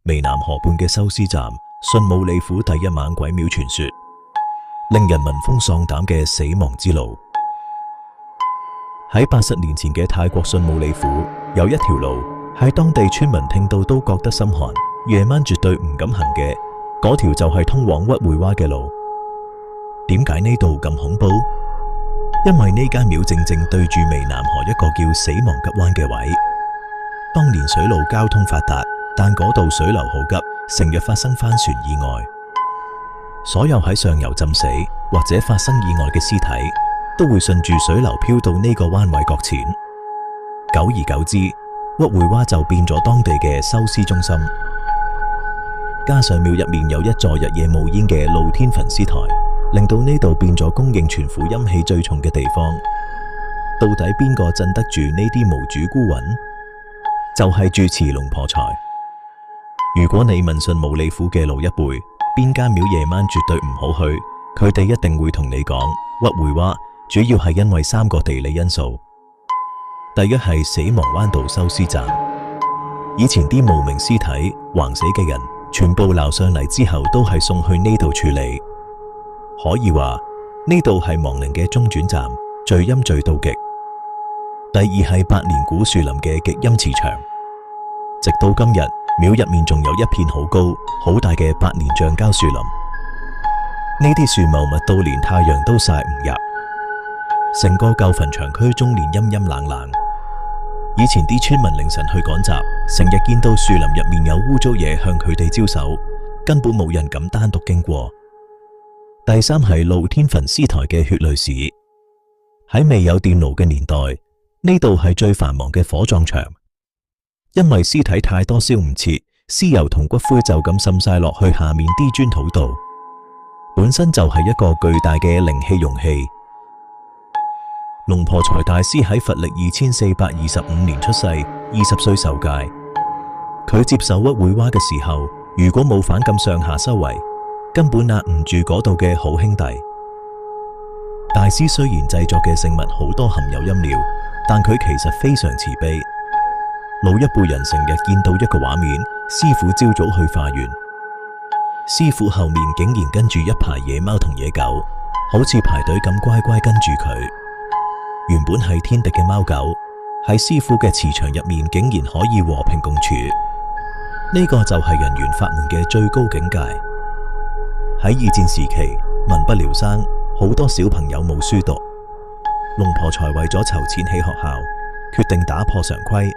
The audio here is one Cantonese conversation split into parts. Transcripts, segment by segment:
湄南河畔嘅修斯站，順武里府第一猛鬼廟傳說，令人聞風喪膽嘅死亡之路。喺80年前嘅泰國順武里府有一條路，喺當地村民聽到都覺得心寒，夜晚絕對唔敢行嘅，嗰條就係通往鬱會灣嘅路。點解呢度咁恐怖？因為呢間廟正正對住湄南河一個叫死亡急灣嘅位。當年水路交通發達，但嗰度水流好急，成日發生帆船意外。所有喺上游浸死或者發生意外嘅屍體，都會順住水流飄到呢個灣位擱淺。久而久之，鬱會灣就變咗當地嘅收屍中心。加上廟入面有一座日夜冒煙嘅露天焚屍台，令到呢度變咗供應全府陰氣最重嘅地方。到底邊個鎮得住呢啲無主孤魂？就係住持龍婆財。如果你問順武里府嘅老一輩，邊間廟夜晚絕對唔好去，佢哋一定會同你講，鬱會灣主要係因為3個地理因素。第一係死亡灣道收屍站，以前啲無名屍體橫死嘅人，全部撈上嚟之後都係送去呢度處理。可以話呢度係亡靈嘅中轉站，最陰最到極。第二係百年古樹林嘅極陰磁場，直到今日廟入面仲有一片好高好大嘅百年橡膠樹林，呢啲樹茂密到連太陽都曬唔入，成個舊墳場區中年陰陰冷冷。以前啲村民凌晨去趕集，成日見到樹林入面有污糟嘢向佢哋招手，根本冇人敢單獨經過。第三係露天焚屍台嘅血淚史。喺未有電爐嘅年代，呢度係最繁忙嘅火葬場，因為屍體太多燒唔切，屍油同骨灰就咁滲晒落去下面啲磚土度，本身就係一個巨大嘅靈氣容器。龍婆財大師喺佛曆2425年出世，20歲受戒。佢接受鬱會灣嘅時候，如果冇反咁上下修為，根本壓唔住嗰度嘅好兄弟。大師雖然製作嘅聖物好多含有陰料，但佢其實非常慈悲。老一輩人成日見到一個畫面，師父朝早去化緣，師父後面竟然跟住一排野貓同野狗，好似排隊咁乖乖跟住佢。原本係天敵嘅貓狗，喺師父嘅磁場入面竟然可以和平共處，呢個就係人緣法門嘅最高境界。喺二戰時期，民不聊生，好多小朋友冇書讀。龍婆財為咗籌錢起學校，決定打破常規。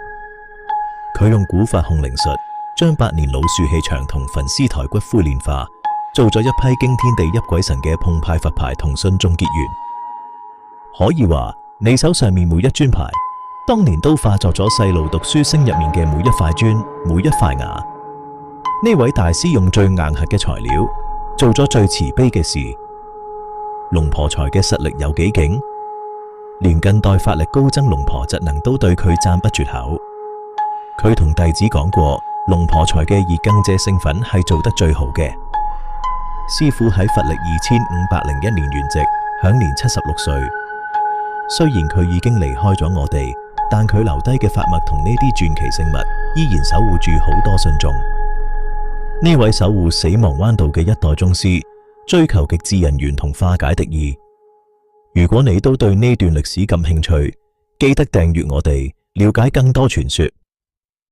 佢用古法控靈術，將百年老樹氣場同焚屍台骨灰煉化，做咗一批驚天地泣鬼神嘅澎湃佛牌同信眾結緣。可以話，你手上面每一磚牌，當年都化作咗細路讀書聲入面嘅每一塊磚、每一塊瓦。呢位大師用最硬核嘅材料，做咗最慈悲嘅事。龍婆財嘅實力有幾勁？連近代法力高僧龍婆疾能都對佢讚不絕口。佢同弟子講過，龍婆財嘅熱更者聖粉係做得最好嘅。師父喺佛曆2501年圓寂，享年76歲。雖然佢已經離開咗我哋，但佢留低嘅法脈同呢啲傳奇聖物，依然守護住好多信眾。呢位守護死亡灣道嘅一代宗師，追求極致人緣同化解敵意。如果你都對呢段歷史感興趣，記得訂閱我哋，了解更多傳說。